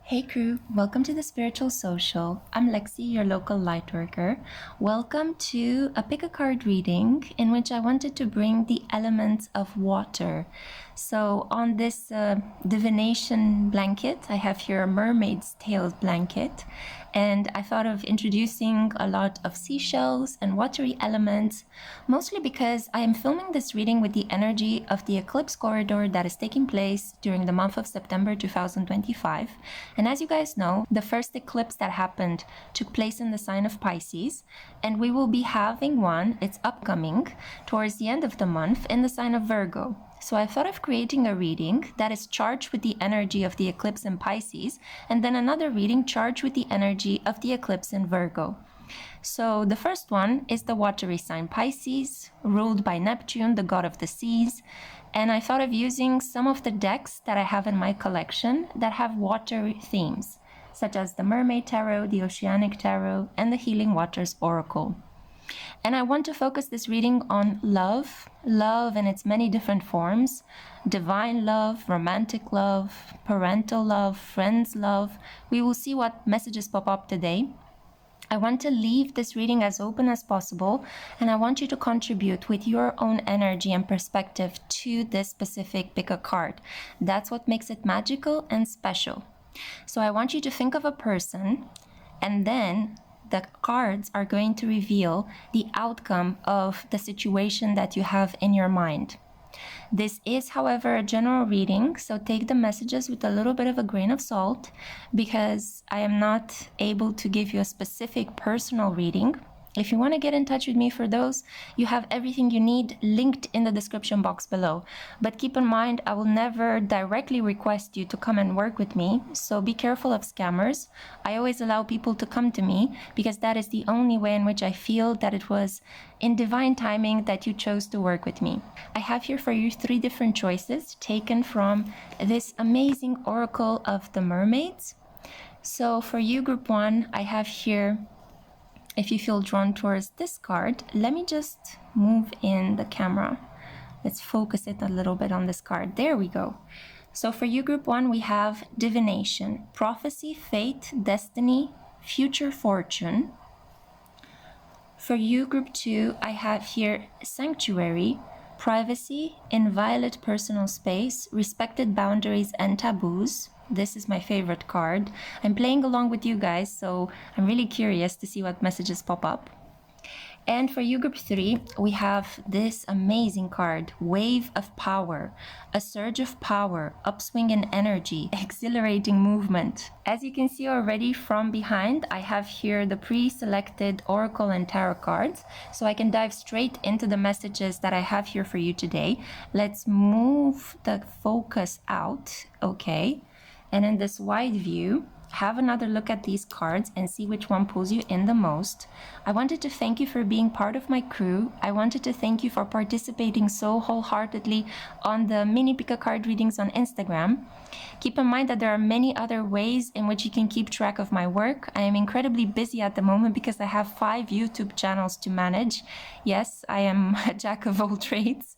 Hey crew, welcome to the Spiritual Social. I'm Lexi, your local lightworker. Welcome to a pick a card reading in which I wanted to bring the elements of water. So on this divination blanket, I have here a mermaid's tail blanket, and I thought of introducing a lot of seashells and watery elements, mostly because I am filming this reading with the energy of the eclipse corridor that is taking place during the month of September 2025. And as you guys know, the first eclipse that happened took place in the sign of Pisces, and we will be having one, it's upcoming, towards the end of the month in the sign of Virgo. So I thought of creating a reading that is charged with the energy of the eclipse in Pisces, and then another reading charged with the energy of the eclipse in Virgo. So the first one is the watery sign Pisces, ruled by Neptune, the god of the seas. And I thought of using some of the decks that I have in my collection that have water themes, such as the Mermaid Tarot, the Oceanic Tarot, and the Healing Waters Oracle. And I want to focus this reading on love in its many different forms: divine love, romantic love, parental love, friends love. We will see what messages pop up today. I want to leave this reading as open as possible, and I want you to contribute with your own energy and perspective to this specific pick a card. That's what makes it magical and special. So I want you to think of a person, and then the cards are going to reveal the outcome of the situation that you have in your mind. This is, however, a general reading, so take the messages with a little bit of a grain of salt, because I am not able to give you a specific personal reading. If you want to get in touch with me for those, you have everything you need linked in the description box below. But keep in mind, I will never directly request you to come and work with me, so be careful of scammers. I always allow people to come to me because that is the only way in which I feel that it was in divine timing that you chose to work with me. I have here for you 3 different choices taken from this amazing oracle of the mermaids. So for you, group 1, I have here, if you feel drawn towards this card, let me just move in the camera. Let's focus it a little bit on this card. There we go. So for you, group 1, we have divination, prophecy, fate, destiny, future fortune. For you, group 2, I have here sanctuary, privacy, inviolate personal space, respected boundaries and taboos. This is my favorite card. I'm playing along with you guys, so I'm really curious to see what messages pop up. And for you, group 3, we have this amazing card, Wave of Power, a surge of power, upswing in energy, exhilarating movement. As you can see already from behind, I have here the pre-selected oracle and tarot cards, so I can dive straight into the messages that I have here for you today. Let's move the focus out, okay? And in this wide view, have another look at these cards and see which one pulls you in the most. I wanted to thank you for being part of my crew. I wanted to thank you for participating so wholeheartedly on the mini pick a card readings on Instagram. Keep in mind that there are many other ways in which you can keep track of my work. I am incredibly busy at the moment because I have 5 YouTube channels to manage. Yes, I am a jack of all trades.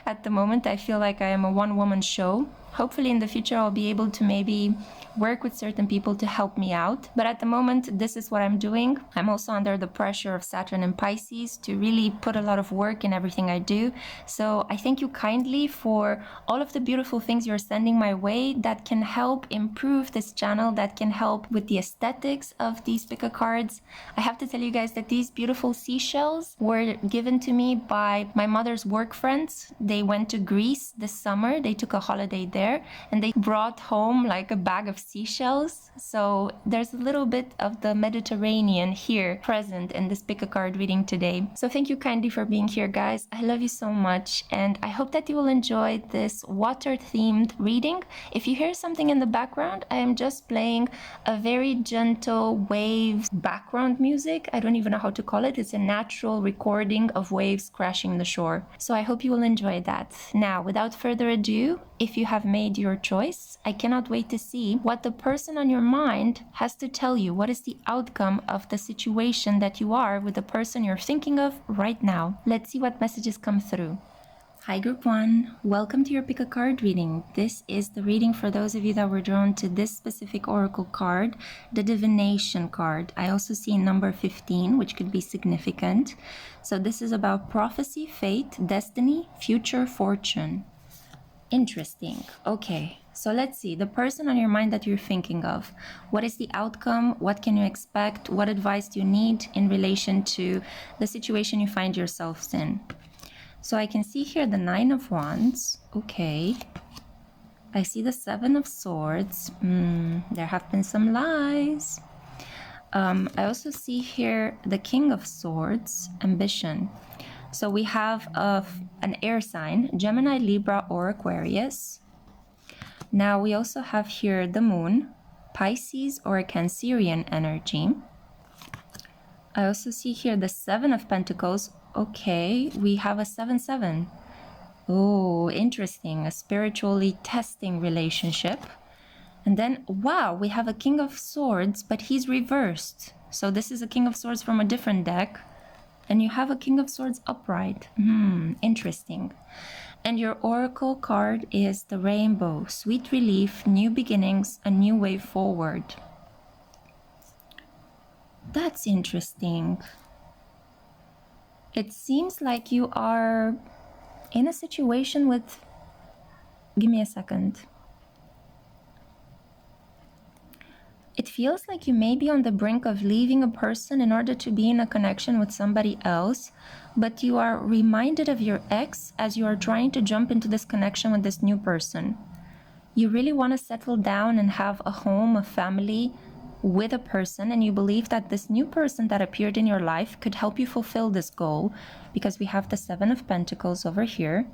At the moment, I feel like I am a one-woman show. Hopefully in the future, I'll be able to maybe work with certain people to help me out. But at the moment, this is what I'm doing. I'm also under the pressure of Saturn and Pisces to really put a lot of work in everything I do. So I thank you kindly for all of the beautiful things you're sending my way that can help improve this channel, that can help with the aesthetics of these pick a cards. I have to tell you guys that these beautiful seashells were given to me by my mother's work friends. They went to Greece this summer. They took a holiday there and they brought home like a bag of seashells. So there's a little bit of the Mediterranean here present in this pick a card reading today. So thank you kindly for being here, guys. I love you so much, and I hope that you will enjoy this water themed reading. If you hear something in the background, I am just playing a very gentle waves background music. I don't even know how to call it. It's a natural recording of waves crashing the shore. So I hope you will enjoy that. Now, without further ado, if you have made your choice, I cannot wait to see what the person on your mind has to tell you. What is the outcome of the situation that you are with the person you're thinking of right now? Let's see what messages come through. Hi Group 1, welcome to your Pick a Card reading. This is the reading for those of you that were drawn to this specific oracle card, the Divination card. I also see number 15, which could be significant. So this is about prophecy, fate, destiny, future, fortune. Interesting. Okay, so let's see. The person on your mind that you're thinking of. What is the outcome? What can you expect? What advice do you need in relation to the situation you find yourselves in? So I can see here the Nine of Wands. Okay. I see the Seven of Swords. There have been some lies. I also see here the King of Swords, ambition. So we have an air sign, Gemini, Libra, or Aquarius. Now we also have here the Moon, Pisces or Cancerian energy. I also see here the Seven of Pentacles. Okay, we have a 7-7. Oh, interesting. A spiritually testing relationship. And then, wow, we have a King of Swords, but he's reversed. So this is a King of Swords from a different deck. And you have a King of Swords upright. Interesting. And your oracle card is the Rainbow. Sweet relief, new beginnings, a new way forward. That's interesting. It seems like you are in a situation with... Give me a second. It feels like you may be on the brink of leaving a person in order to be in a connection with somebody else, but you are reminded of your ex as you are trying to jump into this connection with this new person. You really want to settle down and have a home, a family with a person, and you believe that this new person that appeared in your life could help you fulfill this goal, because we have the Seven of Pentacles over here.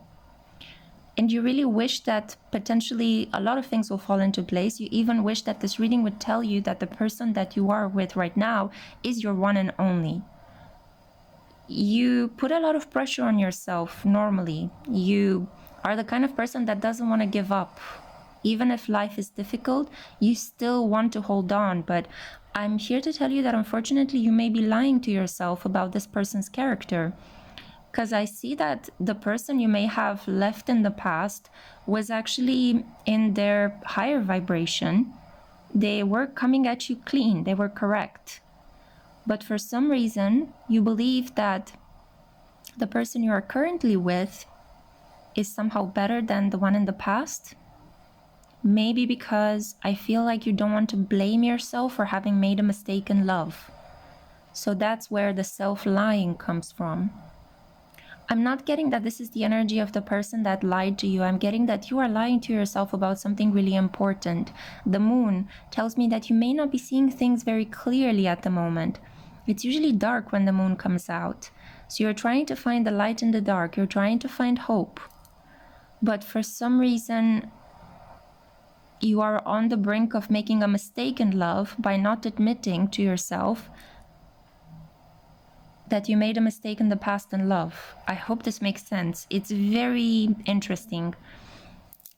And you really wish that potentially a lot of things will fall into place. You even wish that this reading would tell you that the person that you are with right now is your one and only. You put a lot of pressure on yourself normally. You are the kind of person that doesn't want to give up. Even if life is difficult, you still want to hold on. But I'm here to tell you that unfortunately you may be lying to yourself about this person's character. Because I see that the person you may have left in the past was actually in their higher vibration. They were coming at you clean. They were correct. But for some reason, you believe that the person you are currently with is somehow better than the one in the past. Maybe because I feel like you don't want to blame yourself for having made a mistake in love. So that's where the self-lying comes from. I'm not getting that this is the energy of the person that lied to you. I'm getting that you are lying to yourself about something really important. The Moon tells me that you may not be seeing things very clearly at the moment. It's usually dark when the Moon comes out. So you're trying to find the light in the dark. You're trying to find hope. But for some reason, you are on the brink of making a mistake in love by not admitting to yourself that you made a mistake in the past in love. I hope this makes sense. It's very interesting.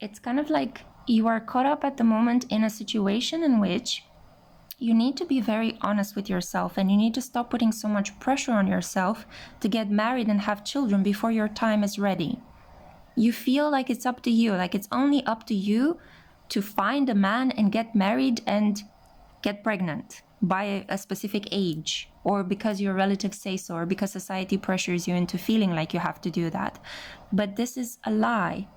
It's kind of like you are caught up at the moment in a situation in which you need to be very honest with yourself, and you need to stop putting so much pressure on yourself to get married and have children before your time is ready. You feel like it's up to you, like it's only up to you to find a man and get married and get pregnant by a specific age, or because your relatives say so, or because society pressures you into feeling like you have to do that. But this is a lie.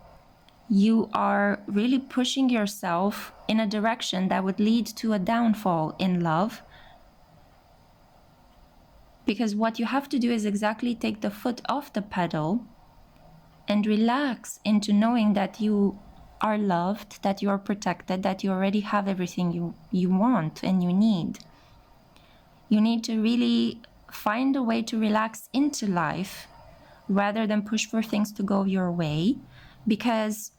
You are really pushing yourself in a direction that would lead to a downfall in love, because what you have to do is exactly take the foot off the pedal and relax into knowing that you are loved, that you are protected, that you already have everything you want and you need. You need to really find a way to relax into life rather than push for things to go your way, because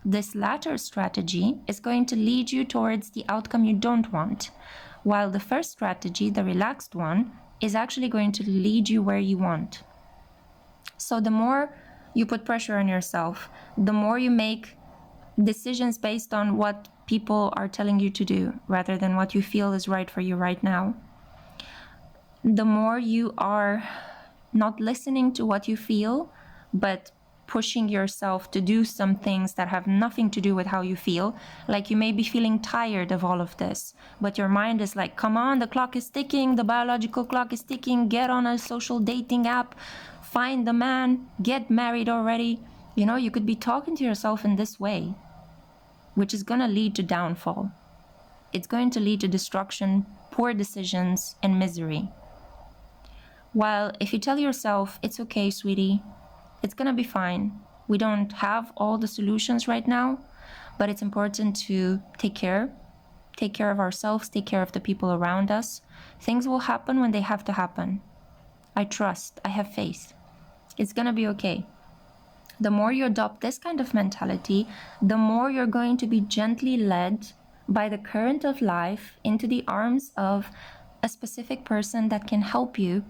this latter strategy is going to lead you towards the outcome you don't want, while the first strategy, the relaxed one, is actually going to lead you where you want. So the more you put pressure on yourself, the more you make decisions based on what people are telling you to do rather than what you feel is right for you right now. The more you are not listening to what you feel, but pushing yourself to do some things that have nothing to do with how you feel. Like you may be feeling tired of all of this, but your mind is like, come on, the clock is ticking, the biological clock is ticking, get on a social dating app, find the man, get married already. You know, you could be talking to yourself in this way, which is going to lead to downfall. It's going to lead to destruction, poor decisions, and misery. While if you tell yourself, it's okay, sweetie, it's gonna be fine. We don't have all the solutions right now, but it's important to take care of ourselves, take care of the people around us. Things will happen when they have to happen. I trust, I have faith. It's gonna be okay. The more you adopt this kind of mentality, the more you're going to be gently led by the current of life into the arms of a specific person that can help you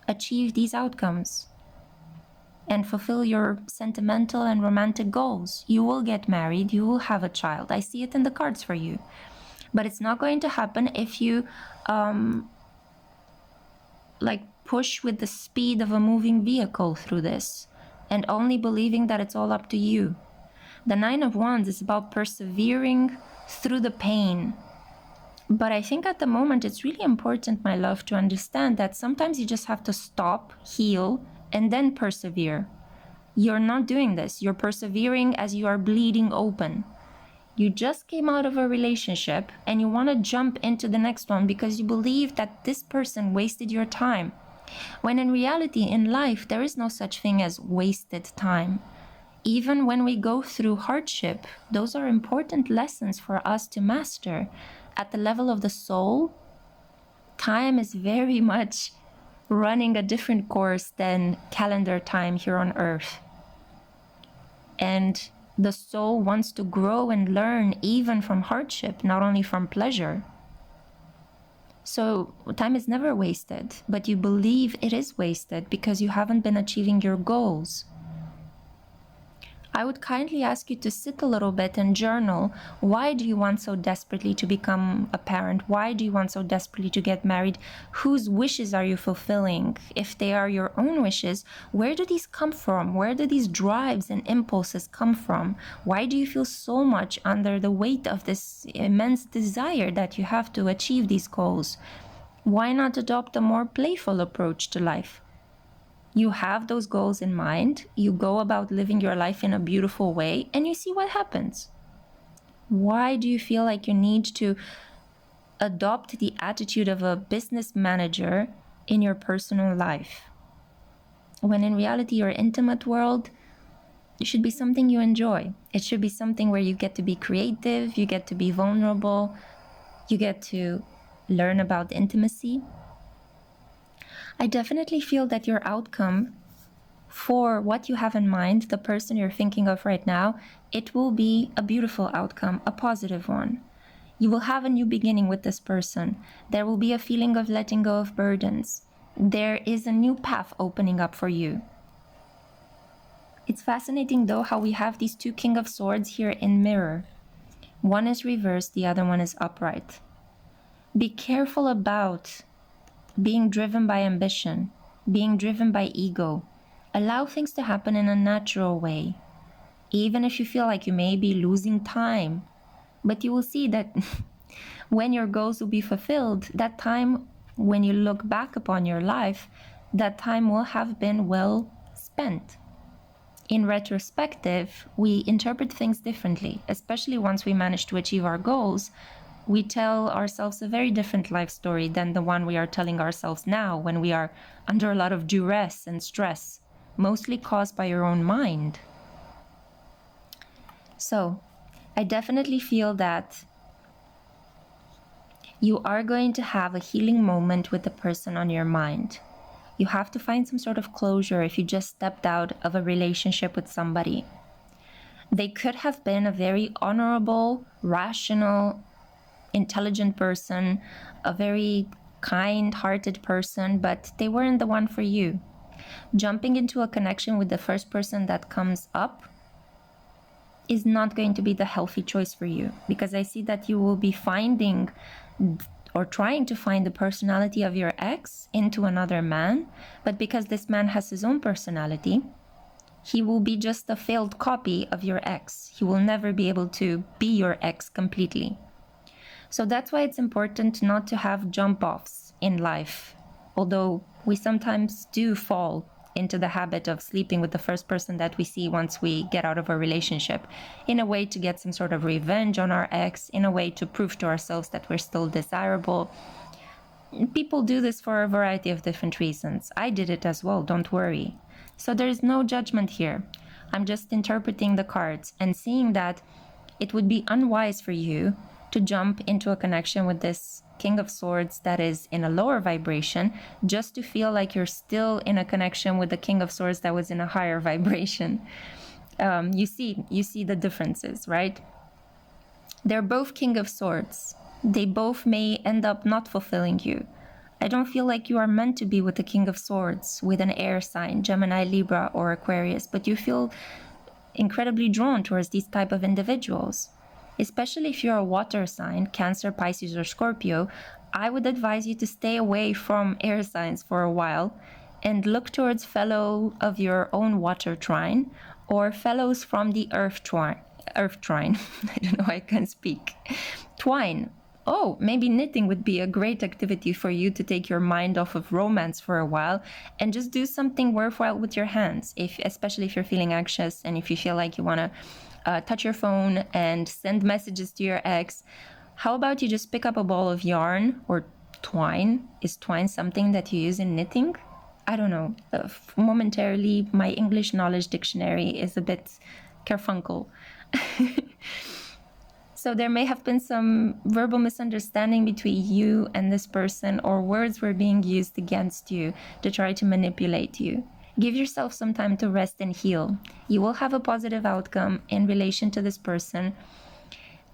achieve these outcomes and fulfill your sentimental and romantic goals. You will get married, you will have a child. I see it in the cards for you. But it's not going to happen if you push with the speed of a moving vehicle through this and only believing that it's all up to you. The Nine of Wands is about persevering through the pain. But I think at the moment it's really important, my love, to understand that sometimes you just have to stop, heal, and then persevere. You're not doing this. You're persevering as you are bleeding open. You just came out of a relationship and you want to jump into the next one because you believe that this person wasted your time. When in reality, in life, there is no such thing as wasted time. Even when we go through hardship, those are important lessons for us to master. At the level of the soul, time is very much running a different course than calendar time here on earth. And the soul wants to grow and learn even from hardship, not only from pleasure. So time is never wasted, but you believe it is wasted because you haven't been achieving your goals. I would kindly ask you to sit a little bit and journal. Why do you want so desperately to become a parent? Why do you want so desperately to get married? Whose wishes are you fulfilling? If they are your own wishes, where do these come from? Where do these drives and impulses come from? Why do you feel so much under the weight of this immense desire that you have to achieve these goals? Why not adopt a more playful approach to life? You have those goals in mind, you go about living your life in a beautiful way, and you see what happens. Why do you feel like you need to adopt the attitude of a business manager in your personal life? When in reality, your intimate world, it should be something you enjoy. It should be something where you get to be creative, you get to be vulnerable, you get to learn about intimacy. I definitely feel that your outcome for what you have in mind, the person you're thinking of right now, it will be a beautiful outcome, a positive one. You will have a new beginning with this person. There will be a feeling of letting go of burdens. There is a new path opening up for you. It's fascinating though how we have these two King of Swords here in mirror. One is reversed, the other one is upright. Be careful about being driven by ambition, being driven by ego. Allow things to happen in a natural way. Even if you feel like you may be losing time, but you will see that when your goals will be fulfilled, that time, when you look back upon your life, that time will have been well spent. In retrospective, we interpret things differently, especially once we manage to achieve our goals. We tell ourselves a very different life story than the one we are telling ourselves now when we are under a lot of duress and stress, mostly caused by your own mind. So, I definitely feel that you are going to have a healing moment with the person on your mind. You have to find some sort of closure if you just stepped out of a relationship with somebody. They could have been a very honorable, rational, intelligent person, a very kind-hearted person, but they weren't the one for you. Jumping into a connection with the first person that comes up is not going to be the healthy choice for you, because I see that you will be finding or trying to find the personality of your ex into another man, but because this man has his own personality, he will be just a failed copy of your ex. He will never be able to be your ex completely. So that's why it's important not to have jump-offs in life, although we sometimes do fall into the habit of sleeping with the first person that we see once we get out of a relationship, in a way to get some sort of revenge on our ex, in a way to prove to ourselves that we're still desirable. People do this for a variety of different reasons. I did it as well, don't worry. So there's no judgment here. I'm just interpreting the cards and seeing that it would be unwise for you to jump into a connection with this King of Swords that is in a lower vibration just to feel like you're still in a connection with the King of Swords that was in a higher vibration. You see the differences, right? They're both King of Swords. They both may end up not fulfilling you. I don't feel like you are meant to be with the King of Swords, with an air sign, Gemini, Libra, or Aquarius, but you feel incredibly drawn towards these type of individuals. Especially if you're a water sign, Cancer, Pisces, or Scorpio, I would advise you to stay away from air signs for a while and look towards fellow of your own water trine or fellows from the earth trine. I don't know, I can't speak. Twine. Oh, maybe knitting would be a great activity for you to take your mind off of romance for a while and just do something worthwhile with your hands, especially if you're feeling anxious and if you feel like you want to touch your phone and send messages to your ex. How about you just pick up a ball of yarn or twine? Is twine something that you use in knitting? I don't know. Momentarily, my English knowledge dictionary is a bit carfunkel. So there may have been some verbal misunderstanding between you and this person, or words were being used against you to try to manipulate you. Give yourself some time to rest and heal. You will have a positive outcome in relation to this person.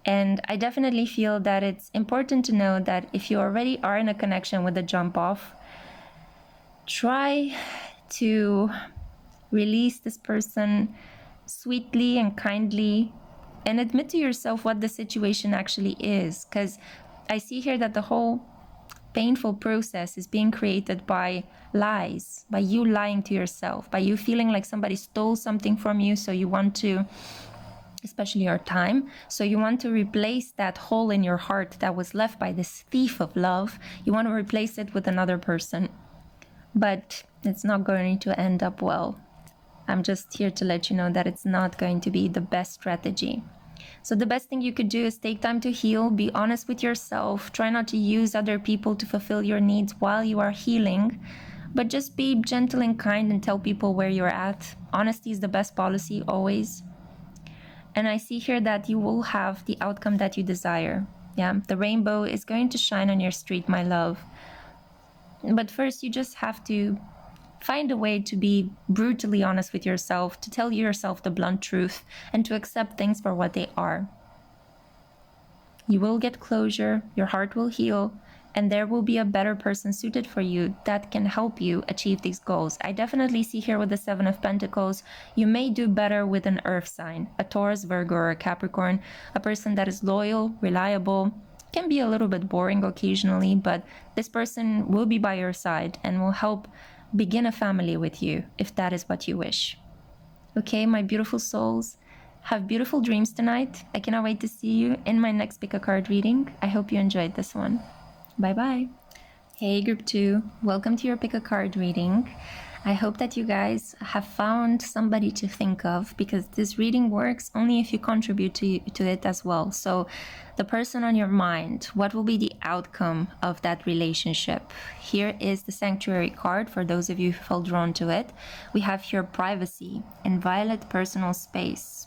And I definitely feel that it's important to know that if you already are in a connection with a jump off, try to release this person sweetly and kindly and admit to yourself what the situation actually is. Because I see here that the whole painful process is being created by lies, by you lying to yourself, by you feeling like somebody stole something from you, so you want to, especially your time, so you want to replace that hole in your heart that was left by this thief of love. You want to replace it with another person, but it's not going to end up well. I'm just here to let you know that it's not going to be the best strategy. So the best thing you could do is take time to heal, be honest with yourself, try not to use other people to fulfill your needs while you are healing, but just be gentle and kind and tell people where you're at. Honesty is the best policy, always. And I see here that you will have the outcome that you desire. Yeah, the rainbow is going to shine on your street, my love. But first, you just have to find a way to be brutally honest with yourself, to tell yourself the blunt truth, and to accept things for what they are. You will get closure, your heart will heal, and there will be a better person suited for you that can help you achieve these goals. I definitely see here with the Seven of Pentacles, you may do better with an earth sign, a Taurus, Virgo, or a Capricorn, a person that is loyal, reliable, can be a little bit boring occasionally, but this person will be by your side and will help begin a family with you if that is what you wish. Okay, my beautiful souls, have beautiful dreams tonight. I cannot wait to see you in my next pick a card reading. I hope you enjoyed this one. Bye bye. Hey group 2, welcome to your pick a card reading. I hope that you guys have found somebody to think of, because this reading works only if you contribute to it as well. So the person on your mind, what will be the outcome of that relationship? Here is the Sanctuary card for those of you who felt drawn to it. We have here privacy, inviolate personal space,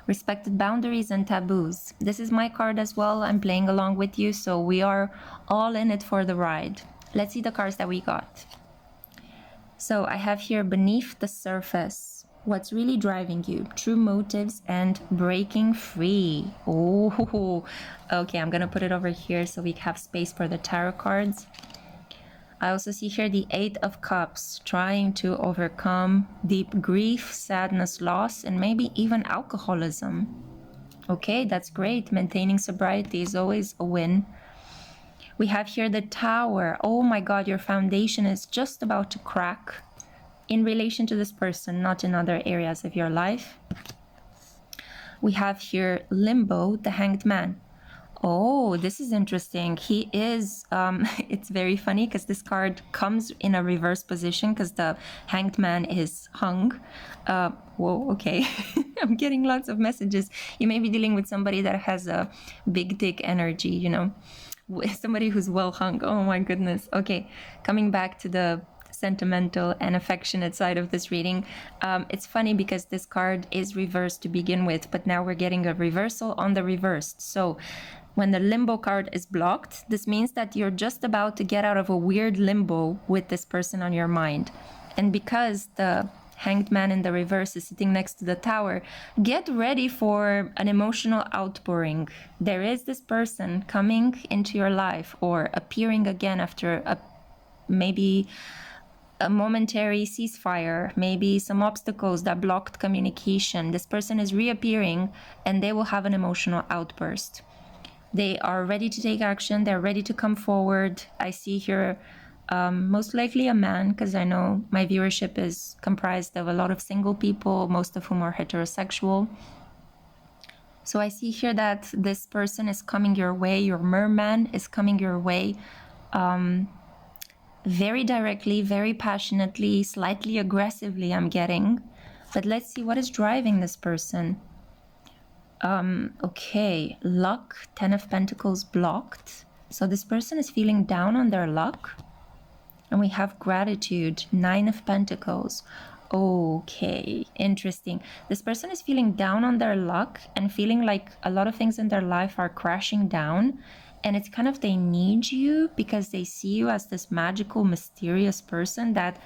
respected boundaries and taboos. This is my card as well. I'm playing along with you, so we are all in it for the ride. Let's see the cards that we got. So I have here beneath the surface, what's really driving you, true motives, and breaking free. Oh, okay, I'm gonna put it over here so we have space for the tarot cards. I also see here the Eight of Cups, trying to overcome deep grief, sadness, loss, and maybe even alcoholism. Okay, that's great. Maintaining sobriety is always a win. We have here the Tower. Oh my God, your foundation is just about to crack in relation to this person, not in other areas of your life. We have here Limbo, the Hanged Man. Oh, this is interesting. He is, it's very funny because this card comes in a reverse position because the Hanged Man is hung. Whoa, okay. I'm getting lots of messages. You may be dealing with somebody that has a big dick energy, you know, somebody who's well hung. Oh my goodness. Okay, coming back to the sentimental and affectionate side of this reading. It's funny because this card is reversed to begin with, but now we're getting a reversal on the reversed. So when the limbo card is blocked, this means that you're just about to get out of a weird limbo with this person on your mind. And because the Hanged Man in the reverse is sitting next to the Tower, get ready for an emotional outpouring. There is this person coming into your life or appearing again after maybe a momentary ceasefire, maybe some obstacles that blocked communication. This person is reappearing and they will have an emotional outburst. They are ready to take action. They're ready to come forward. I see here most likely a man, because I know my viewership is comprised of a lot of single people, most of whom are heterosexual. So I see here that this person is coming your way. Your merman is coming your way. Very directly, very passionately, slightly aggressively, I'm getting. But let's see what is driving this person. Okay, luck, 10 of Pentacles blocked. So this person is feeling down on their luck. And we have gratitude, 9 of Pentacles. Okay, interesting. This person is feeling down on their luck and feeling like a lot of things in their life are crashing down. And it's kind of they need you because they see you as this magical, mysterious person that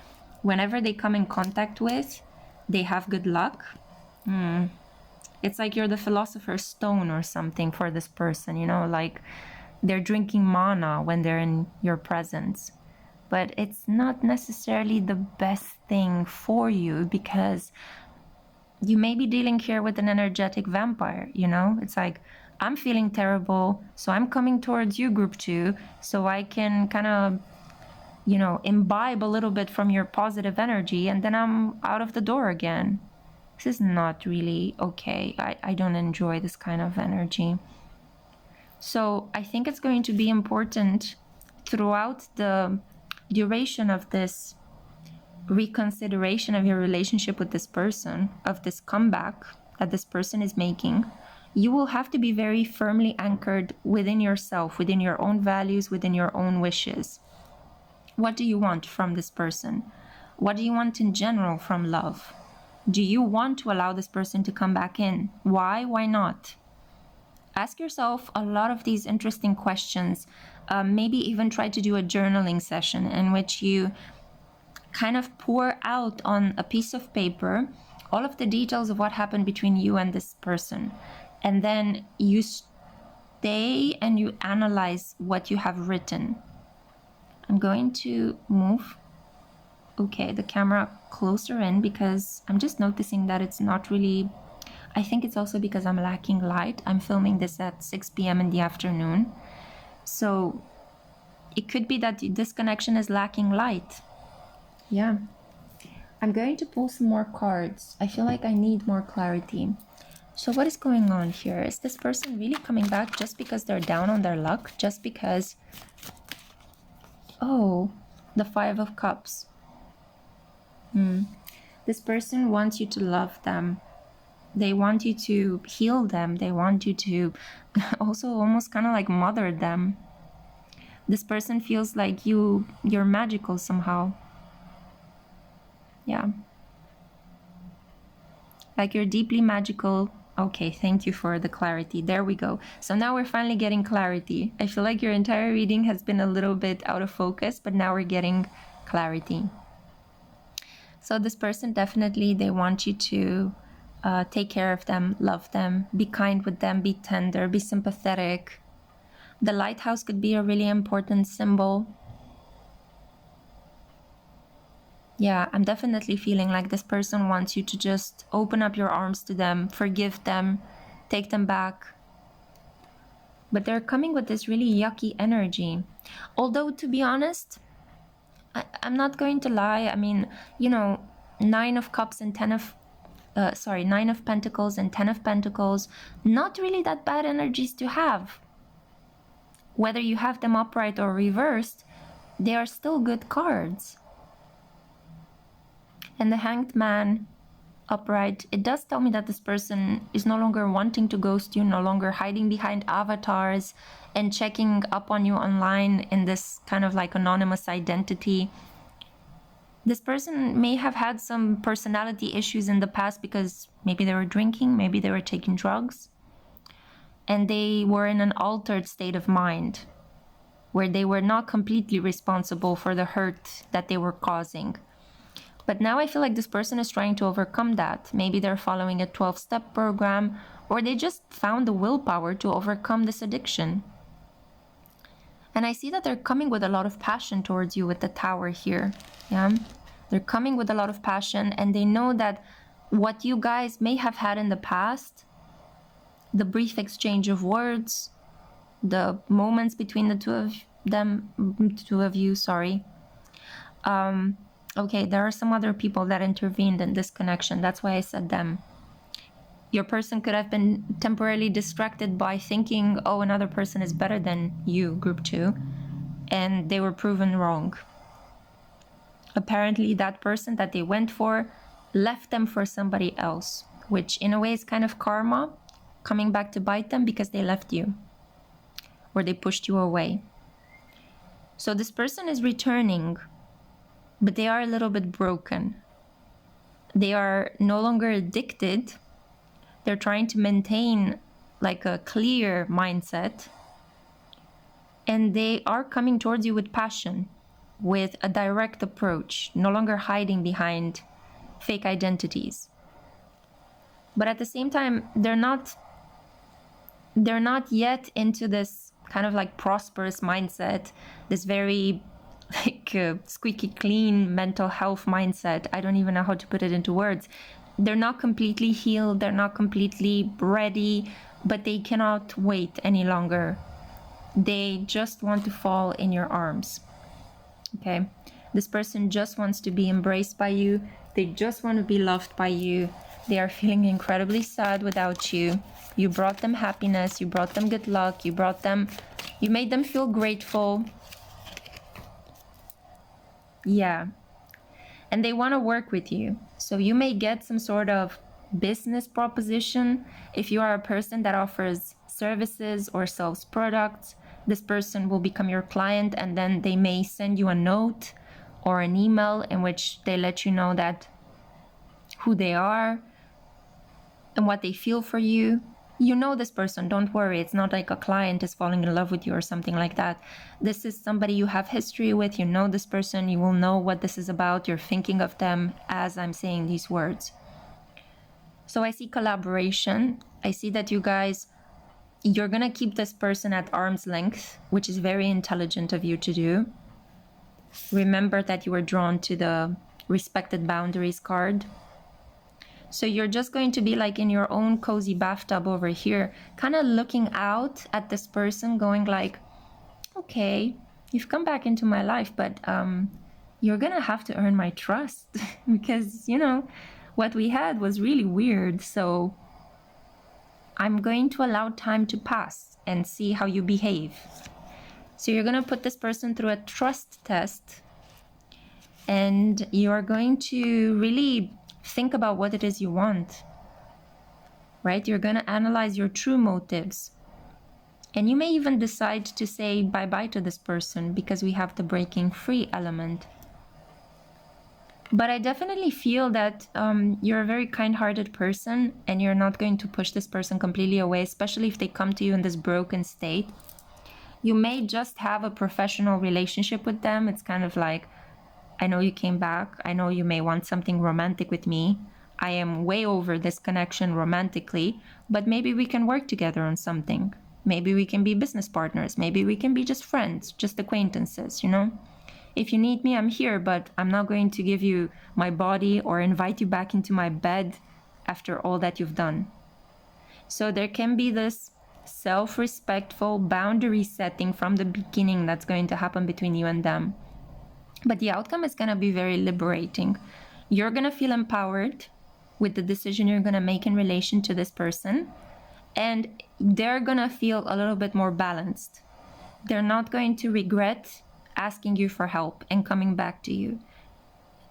whenever they come in contact with, they have good luck. It's like you're the Philosopher's Stone or something for this person, you know, like they're drinking mana when they're in your presence. But it's not necessarily the best thing for you because you may be dealing here with an energetic vampire, you know? It's like, I'm feeling terrible, so I'm coming towards you, group 2, so I can kind of, you know, imbibe a little bit from your positive energy, and then I'm out of the door again. This is not really okay. I don't enjoy this kind of energy. So I think it's going to be important throughout the duration of this reconsideration of your relationship with this person, of this comeback that this person is making. You will have to be very firmly anchored within yourself, within your own values, within your own wishes. What do you want from this person? What do you want in general from love? Do you want to allow this person to come back in? Why? Why not? Ask yourself a lot of these interesting questions. Maybe even try to do a journaling session in which you kind of pour out on a piece of paper all of the details of what happened between you and this person. And then you stay and you analyze what you have written. I'm going to move, okay, the camera closer in because I'm just noticing that it's not really, I think it's also because I'm lacking light. I'm filming this at 6 p.m. in the afternoon. So it could be that this connection is lacking light. Yeah. I'm going to pull some more cards. I feel like I need more clarity. So what is going on here? Is this person really coming back just because they're down on their luck? Just because... Oh, the 5 of Cups. This person wants you to love them. They want you to heal them. They want you to also almost kind of like mother them. This person feels like you're magical somehow. Yeah. Like you're deeply magical. Okay, thank you for the clarity. There we go. So now we're finally getting clarity. I feel like your entire reading has been a little bit out of focus, but now we're getting clarity. So this person definitely, they want you to take care of them, love them, be kind with them, be tender, be sympathetic. The lighthouse could be a really important symbol. Yeah, I'm definitely feeling like this person wants you to just open up your arms to them, forgive them, take them back. But they're coming with this really yucky energy. Although, to be honest, I'm not going to lie. I mean, you know, Nine of Cups and Nine of Pentacles and Ten of Pentacles, not really that bad energies to have. Whether you have them upright or reversed, they are still good cards. And the Hanged Man upright, it does tell me that this person is no longer wanting to ghost you, no longer hiding behind avatars and checking up on you online in this kind of like anonymous identity. This person may have had some personality issues in the past because maybe they were drinking, maybe they were taking drugs, and they were in an altered state of mind where they were not completely responsible for the hurt that they were causing. But now I feel like this person is trying to overcome that. Maybe they're following a 12-step program, or they just found the willpower to overcome this addiction. And I see that they're coming with a lot of passion towards you with the Tower here. Yeah, they're coming with a lot of passion, and they know that what you guys may have had in the past, the brief exchange of words, the moments between the two of you, sorry. Okay, there are some other people that intervened in this connection. That's why I said them. Your person could have been temporarily distracted by thinking, oh, another person is better than you, group 2, and they were proven wrong. Apparently, that person that they went for left them for somebody else, which in a way is kind of karma coming back to bite them because they left you or they pushed you away. So this person is returning, but they are a little bit broken. They are no longer addicted. They're trying to maintain like a clear mindset. And they are coming towards you with passion, with a direct approach, no longer hiding behind fake identities. But at the same time, they're not yet into this kind of like prosperous mindset, this very like squeaky clean mental health mindset. I don't even know how to put it into words. They're not completely healed, they're not completely ready, but they cannot wait any longer. They just want to fall in your arms. Okay, this person just wants to be embraced by you. They just want to be loved by you. They are feeling incredibly sad without you. You brought them happiness, you brought them good luck, you made them feel grateful. Yeah, and they want to work with you. So you may get some sort of business proposition. If you are a person that offers services or sells products, this person will become your client, and then they may send you a note or an email in which they let you know that who they are and what they feel for you. You know this person, don't worry. It's not like a client is falling in love with you or something like that. This is somebody you have history with. You know this person. You will know what this is about. You're thinking of them as I'm saying these words. So I see collaboration. I see that you guys, you're going to keep this person at arm's length, which is very intelligent of you to do. Remember that you were drawn to the respected boundaries card. So you're just going to be like in your own cozy bathtub over here, kind of looking out at this person going like, okay, you've come back into my life, but you're going to have to earn my trust because, you know, what we had was really weird. So I'm going to allow time to pass and see how you behave. So you're going to put this person through a trust test, and you are going to really think about what it is you want, right? You're going to analyze your true motives. And you may even decide to say bye-bye to this person because we have the breaking free element. But I definitely feel that you're a very kind-hearted person, and you're not going to push this person completely away, especially if they come to you in this broken state. You may just have a professional relationship with them. It's kind of like, I know you came back. I know you may want something romantic with me. I am way over this connection romantically, but maybe we can work together on something. Maybe we can be business partners. Maybe we can be just friends, just acquaintances, you know? If you need me, I'm here, but I'm not going to give you my body or invite you back into my bed after all that you've done. So there can be this self-respectful boundary setting from the beginning that's going to happen between you and them. But the outcome is going to be very liberating. You're going to feel empowered with the decision you're going to make in relation to this person, and they're going to feel a little bit more balanced. They're not going to regret asking you for help and coming back to you.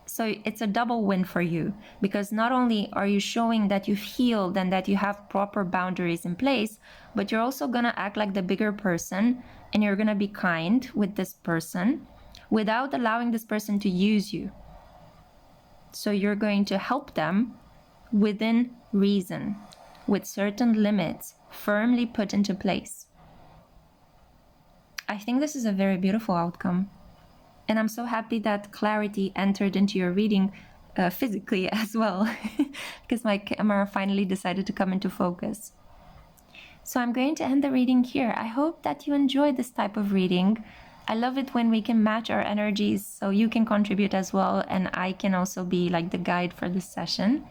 So it's a double win for you, because not only are you showing that you've healed and that you have proper boundaries in place, but you're also going to act like the bigger person, and you're going to be kind with this person without allowing this person to use you. So you're going to help them within reason, with certain limits firmly put into place. I think this is a very beautiful outcome. And I'm so happy that clarity entered into your reading physically as well, because my camera finally decided to come into focus. So I'm going to end the reading here. I hope that you enjoy this type of reading. I love it when we can match our energies, so you can contribute as well, and I can also be like the guide for this session.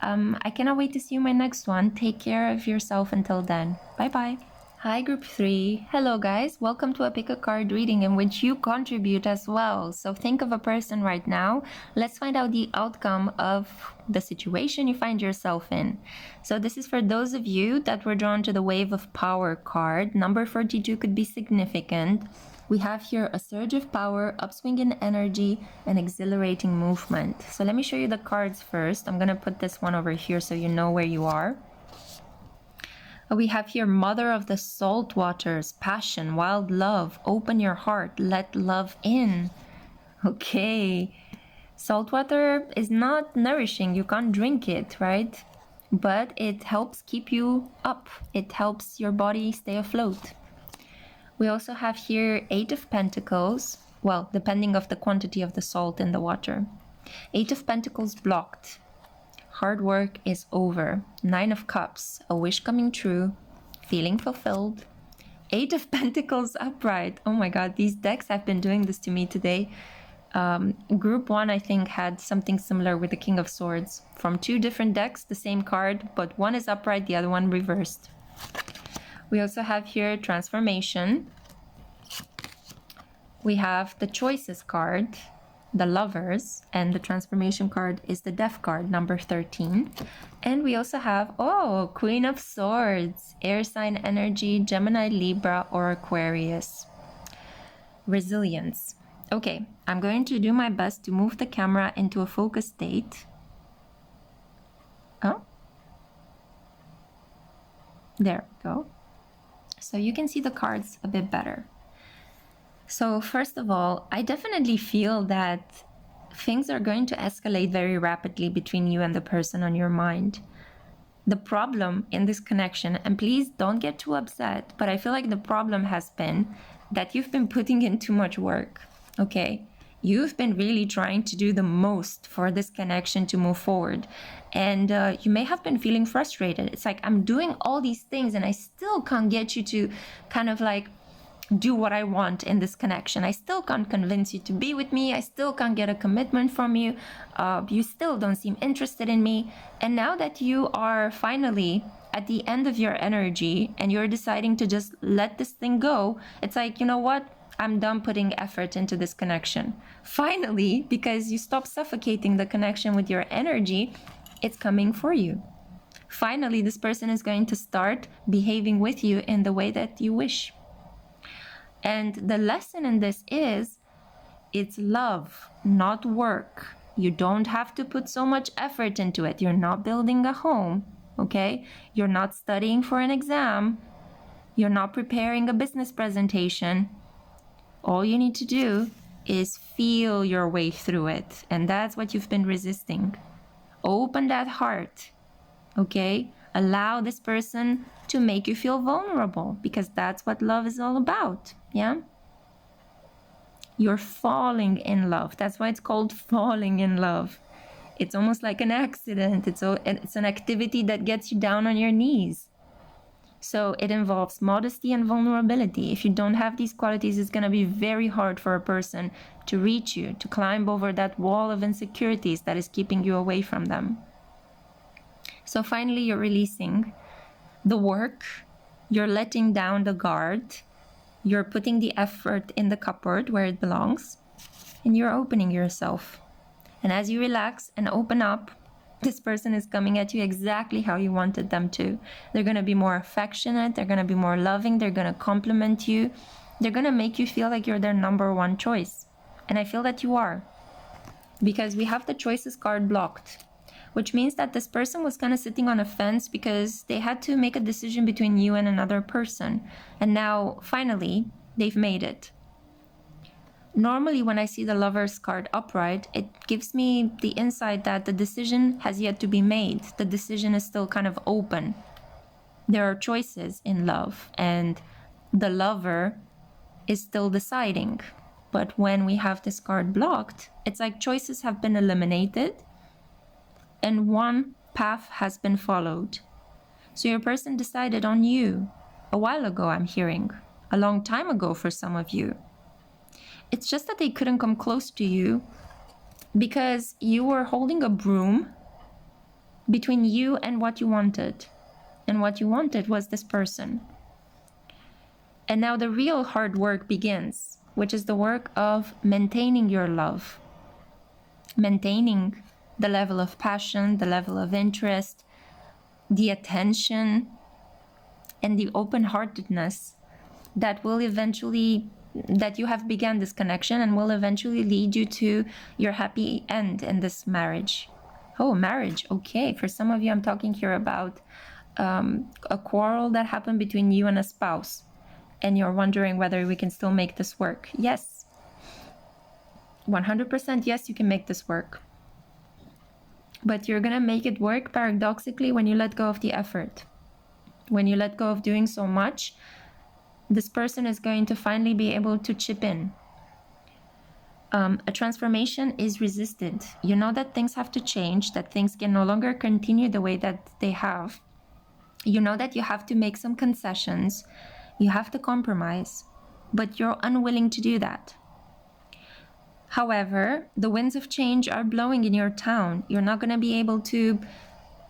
I cannot wait to see you in my next one. Take care of yourself until then. Bye-bye. Hi, Group 3. Hello, guys. Welcome to a pick a card reading in which you contribute as well. So think of a person right now. Let's find out the outcome of the situation you find yourself in. So this is for those of you that were drawn to the Wave of Power card. Number 42 could be significant. We have here a surge of power, upswing in energy, and exhilarating movement. So let me show you the cards first. I'm going to put this one over here so you know where you are. We have here Mother of the Salt Waters, passion, wild love, open your heart, let love in. Okay, salt water is not nourishing, you can't drink it, right? But it helps keep you up, it helps your body stay afloat. We also have here 8 of Pentacles, well, depending of the quantity of the salt in the water. 8 of Pentacles blocked. Hard work is over. 9 of Cups, a wish coming true, feeling fulfilled. 8 of Pentacles upright. Oh my god, these decks have been doing this to me today. Group 1, I think, had something similar with the King of Swords. From 2 different decks, the same card, but one is upright, the other one reversed. We also have here Transformation. We have the Choices card, the Lovers, and the Transformation card is the Death card, number 13. And we also have, oh, Queen of Swords, air sign energy, Gemini, Libra, or Aquarius. Resilience. Okay, I'm going to do my best to move the camera into a focus state. Oh, there we go. So you can see the cards a bit better. So first of all, I definitely feel that things are going to escalate very rapidly between you and the person on your mind. The problem in this connection, and please don't get too upset, but I feel like the problem has been that you've been putting in too much work, okay? You've been really trying to do the most for this connection to move forward. And you may have been feeling frustrated. It's like, I'm doing all these things and I still can't get you to kind of like do what I want in this connection. I still can't convince you to be with me. I still can't get a commitment from you. You still don't seem interested in me. And now that you are finally at the end of your energy and you're deciding to just let this thing go, it's like, you know what? I'm done putting effort into this connection. Finally, because you stop suffocating the connection with your energy, it's coming for you. Finally, this person is going to start behaving with you in the way that you wish. And the lesson in this is, it's love, not work. You don't have to put so much effort into it. You're not building a home, okay? You're not studying for an exam. You're not preparing a business presentation. All you need to do is feel your way through it. And that's what you've been resisting. Open that heart, okay? Allow this person to make you feel vulnerable, because that's what love is all about, yeah? You're falling in love. That's why it's called falling in love. It's almost like an accident. It's an activity that gets you down on your knees. So it involves modesty and vulnerability. If you don't have these qualities, it's going to be very hard for a person to reach you, to climb over that wall of insecurities that is keeping you away from them. So finally, you're releasing the work, you're letting down the guard, you're putting the effort in the cupboard where it belongs, and you're opening yourself. And as you relax and open up, this person is coming at you exactly how you wanted them to. They're going to be more affectionate. They're going to be more loving. They're going to compliment you. They're going to make you feel like you're their number one choice. And I feel that you are. Because we have the choices card blocked, which means that this person was kind of sitting on a fence because they had to make a decision between you and another person. And now, finally, they've made it. Normally, when I see the Lovers card upright, it gives me the insight that the decision has yet to be made. The decision is still kind of open. There are choices in love, and the lover is still deciding. But when we have this card blocked, it's like choices have been eliminated and one path has been followed. So your person decided on you a while ago, I'm hearing, a long time ago for some of you. It's just that they couldn't come close to you because you were holding a broom between you and what you wanted. And what you wanted was this person. And now the real hard work begins, which is the work of maintaining your love. Maintaining the level of passion, the level of interest, the attention, and the open-heartedness that will eventually, that you have begun this connection and will eventually lead you to your happy end in this marriage. Oh, marriage. Okay. For some of you, I'm talking here about a quarrel that happened between you and a spouse, and you're wondering whether we can still make this work. Yes. 100% yes, you can make this work. But you're going to make it work paradoxically when you let go of the effort. When you let go of doing so much, this person is going to finally be able to chip in. A transformation is resisted. You know that things have to change, that things can no longer continue the way that they have. You know that you have to make some concessions. You have to compromise, but you're unwilling to do that. However, the winds of change are blowing in your town. You're not going to be able to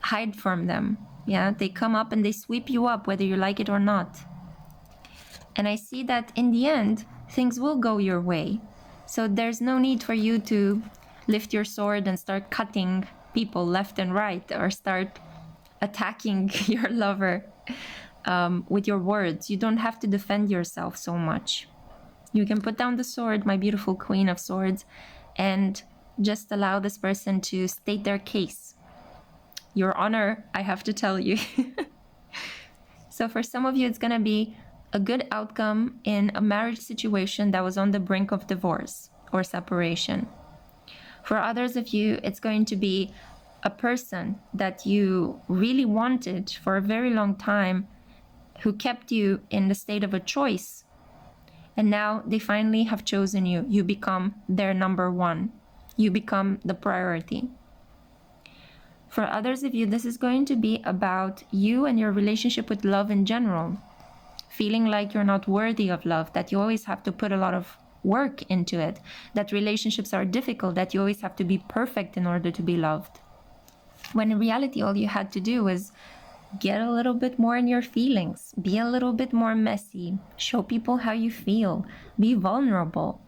hide from them. Yeah, they come up and they sweep you up, whether you like it or not. And I see that in the end, things will go your way. So there's no need for you to lift your sword and start cutting people left and right, or start attacking your lover with your words. You don't have to defend yourself so much. You can put down the sword, my beautiful Queen of Swords, and just allow this person to state their case. Your honor, I have to tell you. So for some of you, it's going to be a good outcome in a marriage situation that was on the brink of divorce or separation. For others of you, it's going to be a person that you really wanted for a very long time, who kept you in the state of a choice. And now they finally have chosen you. You become their number one. You become the priority. For others of you, this is going to be about you and your relationship with love in general. Feeling like you're not worthy of love, that you always have to put a lot of work into it, that relationships are difficult, that you always have to be perfect in order to be loved. When in reality, all you had to do was get a little bit more in your feelings, be a little bit more messy, show people how you feel, be vulnerable,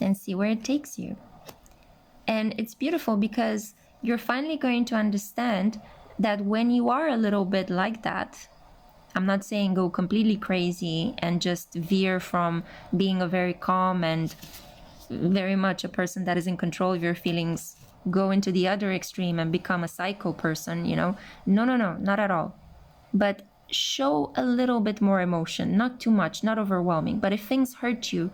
and see where it takes you. And it's beautiful because you're finally going to understand that when you are a little bit like that, I'm not saying go completely crazy and just veer from being a very calm and very much a person that is in control of your feelings, go into the other extreme and become a psycho person, you know. No, not at all. But show a little bit more emotion, not too much, not overwhelming. But if things hurt you,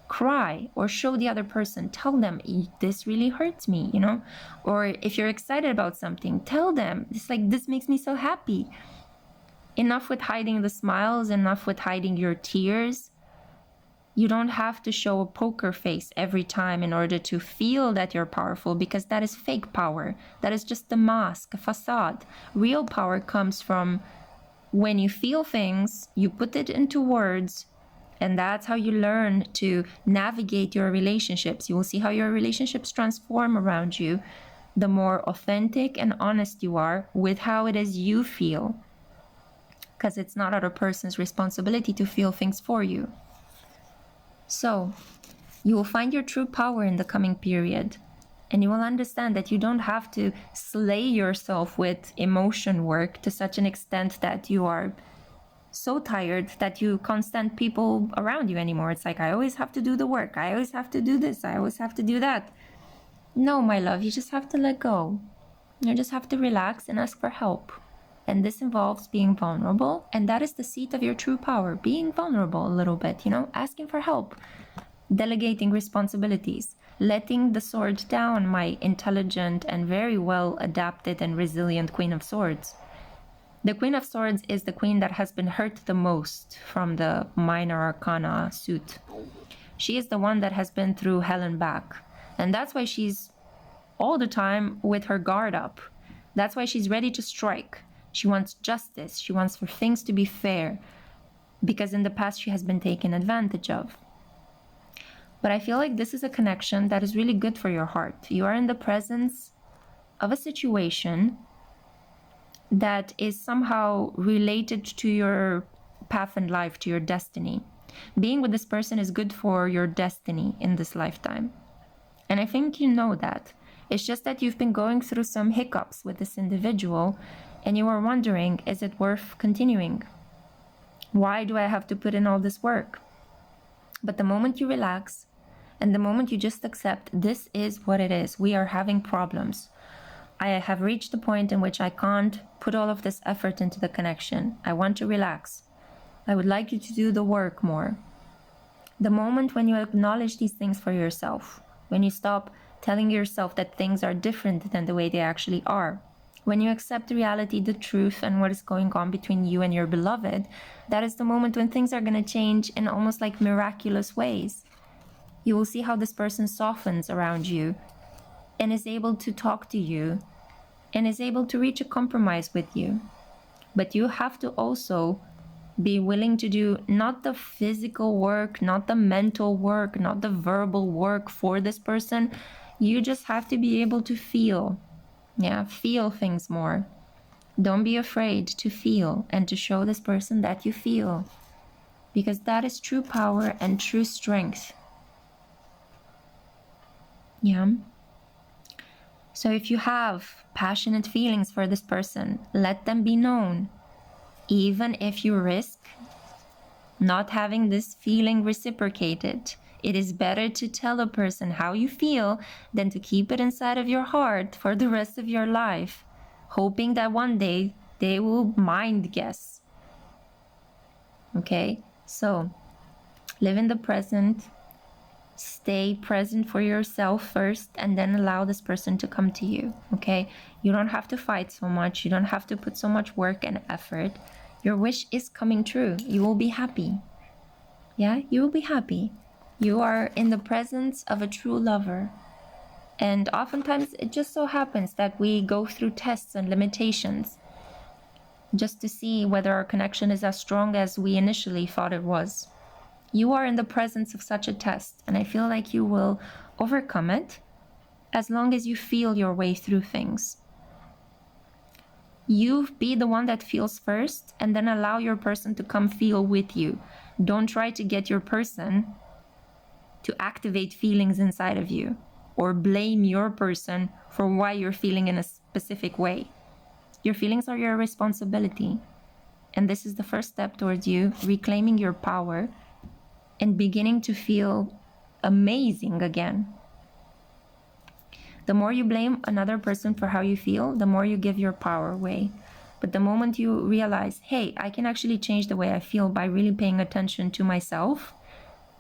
cry, or show the other person, tell them, this really hurts me, you know. Or if you're excited about something, tell them, it's like, this makes me so happy. Enough with hiding the smiles, enough with hiding your tears. You don't have to show a poker face every time in order to feel that you're powerful, because that is fake power. That is just a mask, a facade. Real power comes from when you feel things, you put it into words, and that's how you learn to navigate your relationships. You will see how your relationships transform around you the more authentic and honest you are with how it is you feel. Because it's not other person's responsibility to feel things for you. So, you will find your true power in the coming period. And you will understand that you don't have to slay yourself with emotion work to such an extent that you are so tired that you can't stand people around you anymore. It's like, I always have to do the work. I always have to do this. I always have to do that. No, my love, you just have to let go. You just have to relax and ask for help. And this involves being vulnerable. And that is the seat of your true power, being vulnerable a little bit, asking for help, delegating responsibilities, letting the sword down, my intelligent and very well adapted and resilient Queen of Swords. The Queen of Swords is the queen that has been hurt the most from the minor arcana suit. She is the one that has been through hell and back. And that's why she's all the time with her guard up. That's why she's ready to strike. She wants justice. She wants for things to be fair. Because in the past she has been taken advantage of. But I feel like this is a connection that is really good for your heart. You are in the presence of a situation that is somehow related to your path in life, to your destiny. Being with this person is good for your destiny in this lifetime. And I think you know that. It's just that you've been going through some hiccups with this individual and you are wondering, is it worth continuing? Why do I have to put in all this work? But the moment you relax and the moment you just accept this is what it is, we are having problems. I have reached the point in which I can't put all of this effort into the connection. I want to relax. I would like you to do the work more. The moment when you acknowledge these things for yourself, when you stop telling yourself that things are different than the way they actually are, when you accept the reality, the truth, and what is going on between you and your beloved, that is the moment when things are going to change in almost like miraculous ways. You will see how this person softens around you and is able to talk to you and is able to reach a compromise with you. But you have to also be willing to do not the physical work, not the mental work, not the verbal work for this person. You just have to be able to feel. Feel things more. Don't be afraid to feel and to show this person that you feel. Because that is true power and true strength. So if you have passionate feelings for this person, let them be known. Even if you risk not having this feeling reciprocated, it is better to tell a person how you feel than to keep it inside of your heart for the rest of your life, hoping that one day they will mind guess. Okay, so live in the present. Stay present for yourself first and then allow this person to come to you, okay? You don't have to fight so much. You don't have to put so much work and effort. Your wish is coming true. You will be happy. You will be happy. You are in the presence of a true lover. And oftentimes it just so happens that we go through tests and limitations just to see whether our connection is as strong as we initially thought it was. You are in the presence of such a test, and I feel like you will overcome it as long as you feel your way through things. You be the one that feels first, and then allow your person to come feel with you. Don't try to get your person to activate feelings inside of you, or blame your person for why you're feeling in a specific way. Your feelings are your responsibility, and this is the first step towards you reclaiming your power and beginning to feel amazing again. The more you blame another person for how you feel, the more you give your power away. But the moment you realize, hey, I can actually change the way I feel by really paying attention to myself,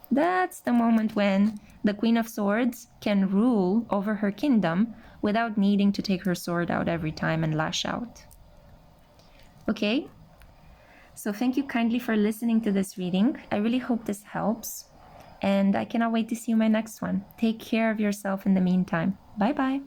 that's the moment when the Queen of Swords can rule over her kingdom without needing to take her sword out every time and lash out. Okay? So thank you kindly for listening to this reading. I really hope this helps. And I cannot wait to see you in my next one. Take care of yourself in the meantime. Bye-bye.